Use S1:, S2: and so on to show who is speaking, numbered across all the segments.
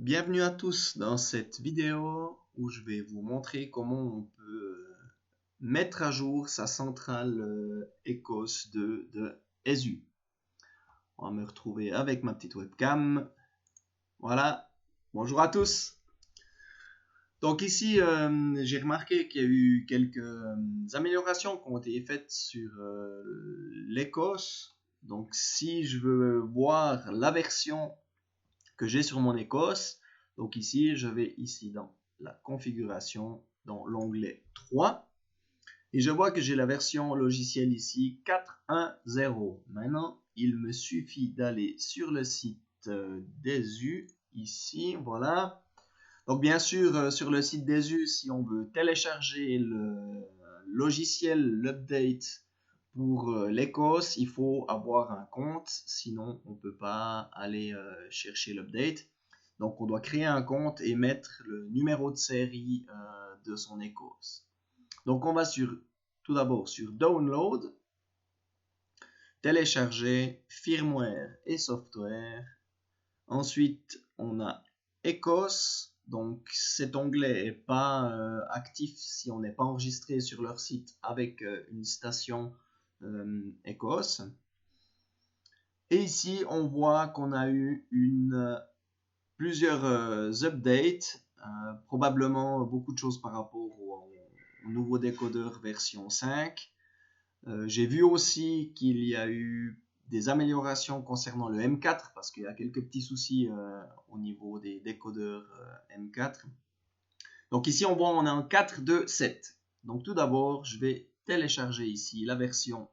S1: Bienvenue à tous dans cette vidéo où je vais vous montrer comment on peut mettre à jour sa centrale Ecos de ESU. On va me retrouver avec ma petite webcam. Voilà, bonjour à tous. Donc ici, j'ai remarqué qu'il y a eu quelques améliorations qui ont été faites sur l'Ecos. Donc si je veux voir la version que j'ai sur mon Ecos, donc ici, je vais ici dans la configuration, dans l'onglet 3. Et je vois que j'ai la version logicielle ici 4.1.0. Maintenant, il me suffit d'aller sur le site d'ESU, ici, voilà. Donc bien sûr, sur le site d'ESU, si on veut télécharger le logiciel, l'update pour l'Ecos, il faut avoir un compte, sinon on ne peut pas aller chercher l'update. Donc on doit créer un compte et mettre le numéro de série de son Ecos. Donc on va tout d'abord sur Download, télécharger, firmware et software. Ensuite on a Ecos. Donc cet onglet n'est pas actif si on n'est pas enregistré sur leur site avec une station Ecos. Et ici on voit qu'on a eu plusieurs updates, probablement beaucoup de choses par rapport au nouveau décodeur version 5. J'ai vu aussi qu'il y a eu des améliorations concernant le M4 parce qu'il y a quelques petits soucis au niveau des décodeurs M4. Donc ici on voit on est en 4.2.7. Donc tout d'abord je vais télécharger ici la version,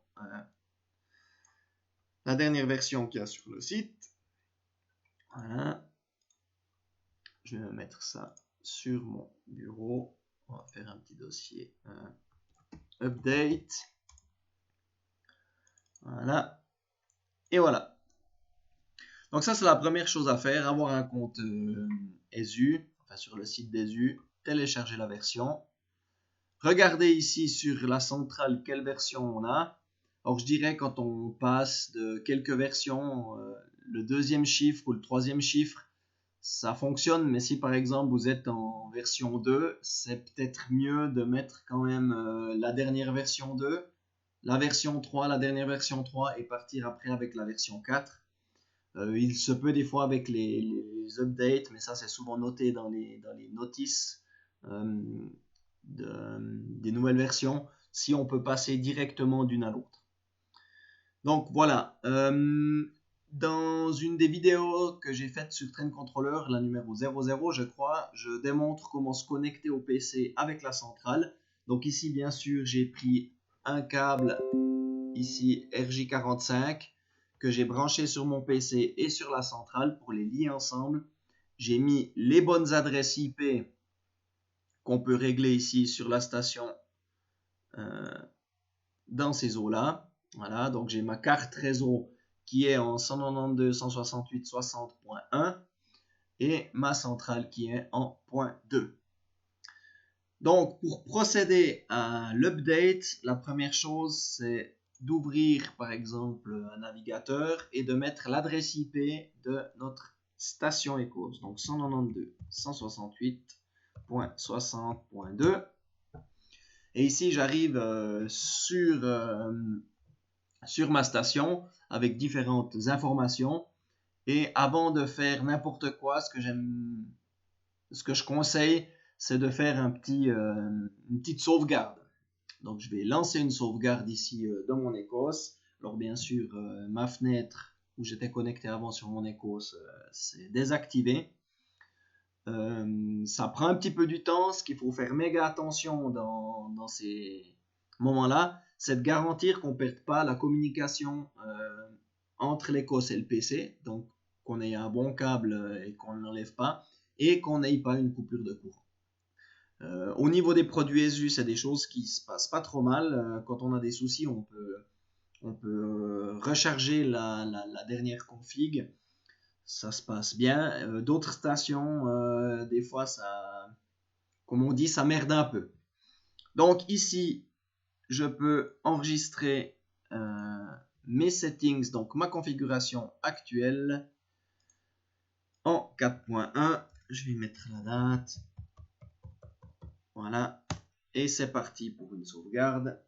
S1: la dernière version qu'il y a sur le site. Voilà. Je vais mettre ça sur mon bureau. On va faire un petit dossier update. Voilà. Et voilà. Donc ça, c'est la première chose à faire. Avoir un compte ESU, enfin sur le site d'ESU. Télécharger la version. Regardez ici sur la centrale quelle version on a. Alors je dirais quand on passe de quelques versions, le deuxième chiffre ou le troisième chiffre, ça fonctionne, mais si par exemple vous êtes en version 2, c'est peut-être mieux de mettre quand même la dernière version 2, la version 3, la dernière version 3 et partir après avec la version 4. Il se peut des fois avec les updates, mais ça c'est souvent noté dans les notices des nouvelles versions, si on peut passer directement d'une à l'autre. Donc voilà. Dans une des vidéos que j'ai faites sur Train Controller, la numéro 00 je crois, je démontre comment se connecter au PC avec la centrale. Donc ici bien sûr j'ai pris un câble ici RJ45 que j'ai branché sur mon PC et sur la centrale pour les lier ensemble. J'ai mis les bonnes adresses IP qu'on peut régler ici sur la station dans ces eaux-là. Voilà, donc j'ai ma carte réseau qui est en 192.168.60.1 et ma centrale qui est en .2. Donc pour procéder à l'update, la première chose c'est d'ouvrir par exemple un navigateur et de mettre l'adresse IP de notre station Ecos, donc 192.168.60.2. Et ici j'arrive sur ma station avec différentes informations. Et avant de faire n'importe quoi, ce que je conseille, c'est de faire une petite sauvegarde. Donc je vais lancer une sauvegarde ici dans mon Ecos. Alors bien sûr, ma fenêtre où j'étais connecté avant sur mon Ecos, c'est désactivé. Ça prend un petit peu du temps. Ce qu'il faut faire méga attention dans ces moments-là, c'est de garantir qu'on ne perde pas la communication entre l'Ecos et le PC. Donc qu'on ait un bon câble et qu'on ne l'enlève pas, et qu'on n'ait pas une coupure de courant. Au niveau des produits ESU, c'est des choses qui se passent pas trop mal. Quand on a des soucis, on peut recharger la dernière config. Ça se passe bien. D'autres stations, des fois, ça, comme on dit, ça merde un peu. Donc ici, je peux enregistrer mes settings, donc ma configuration actuelle en 4.1. je vais mettre la date. Voilà. Et c'est parti pour une sauvegarde.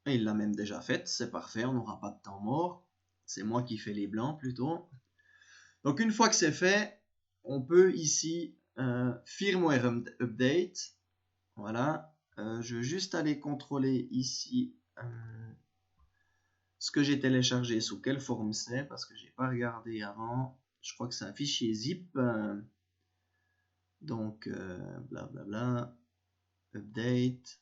S1: Et il l'a même déjà faite, c'est parfait, on n'aura pas de temps mort. C'est moi qui fais les blancs plutôt. Donc une fois que c'est fait, on peut ici firmware update. Voilà. Je veux juste aller contrôler ici ce que j'ai téléchargé, sous quelle forme c'est, parce que j'ai pas regardé avant. Je crois que c'est un fichier zip. Donc blablabla, update.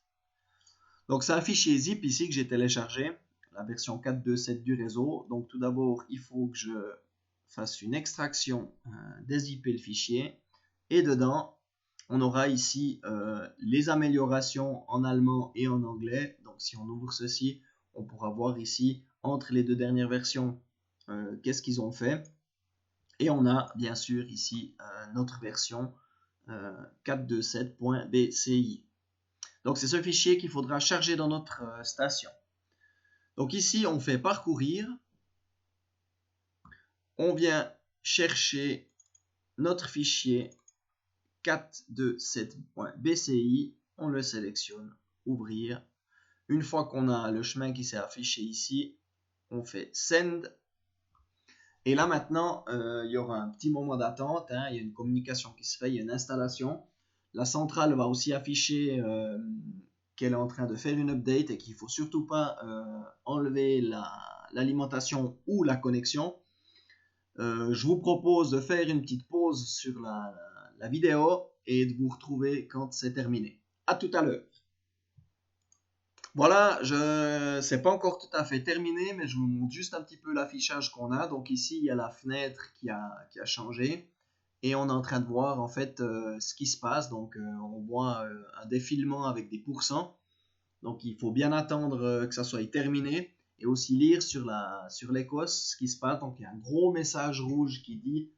S1: Donc c'est un fichier zip ici que j'ai téléchargé, la version 4.2.7 du réseau. Donc tout d'abord, il faut que je fasse une extraction, dézipper le fichier. Et dedans, on aura ici les améliorations en allemand et en anglais. Donc si on ouvre ceci, on pourra voir ici, entre les deux dernières versions, qu'est-ce qu'ils ont fait. Et on a bien sûr ici notre version 4.2.7.bci. Donc c'est ce fichier qu'il faudra charger dans notre station. Donc ici on fait parcourir. On vient chercher notre fichier 4.2.7.bci. On le sélectionne, ouvrir. Une fois qu'on a le chemin qui s'est affiché ici, on fait send. Et là maintenant, il y aura un petit moment d'attente. Il y a une communication qui se fait, il y a une installation. La centrale va aussi afficher qu'elle est en train de faire une update et qu'il ne faut surtout pas enlever l'alimentation ou la connexion. Je vous propose de faire une petite pause sur la vidéo et de vous retrouver quand c'est terminé. À tout à l'heure. Voilà, c'est pas encore tout à fait terminé, mais je vous montre juste un petit peu l'affichage qu'on a. Donc ici, il y a la fenêtre qui a changé. Et on est en train de voir en fait ce qui se passe. Donc on voit un défilement avec des pourcents. Donc il faut bien attendre que ça soit terminé et aussi lire sur l'Ecos ce qui se passe. Donc il y a un gros message rouge qui dit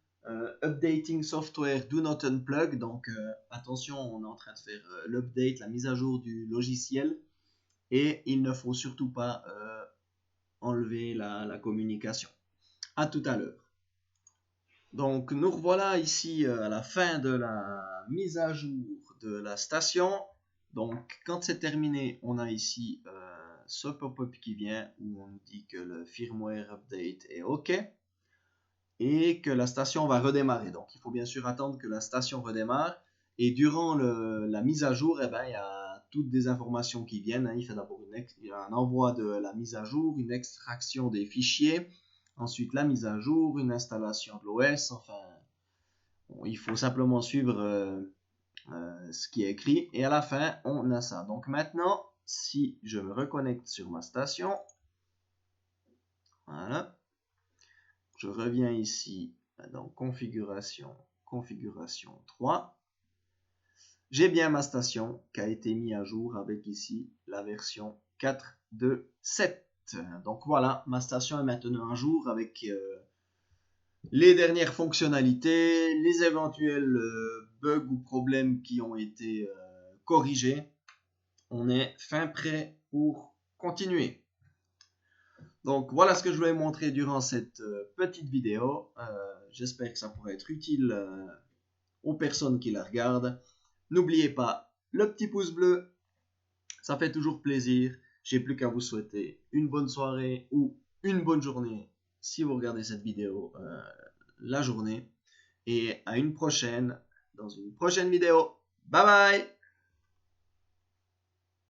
S1: Updating software, do not unplug. Donc attention, on est en train de faire l'update, la mise à jour du logiciel et il ne faut surtout pas enlever la communication. À tout à l'heure. Donc nous revoilà ici à la fin de la mise à jour de la station. Donc quand c'est terminé, on a ici ce pop-up qui vient où on nous dit que le firmware update est OK et que la station va redémarrer. Donc il faut bien sûr attendre que la station redémarre et durant la mise à jour, il y a toutes des informations qui viennent. Il fait d'abord un envoi de la mise à jour, une extraction des fichiers. Ensuite, la mise à jour, une installation de l'OS, enfin, il faut simplement suivre ce qui est écrit. Et à la fin, on a ça. Donc maintenant, si je me reconnecte sur ma station, voilà, je reviens ici dans configuration 3. J'ai bien ma station qui a été mise à jour avec ici la version 4.2.7. Donc voilà, ma station est maintenant à jour avec les dernières fonctionnalités, les éventuels bugs ou problèmes qui ont été corrigés. On est fin prêt pour continuer. Donc voilà ce que je voulais montrer durant cette petite vidéo. J'espère que ça pourrait être utile aux personnes qui la regardent. N'oubliez pas le petit pouce bleu, ça fait toujours plaisir. J'ai plus qu'à vous souhaiter une bonne soirée ou une bonne journée si vous regardez cette vidéo la journée. Et à une prochaine, dans une prochaine vidéo. Bye bye!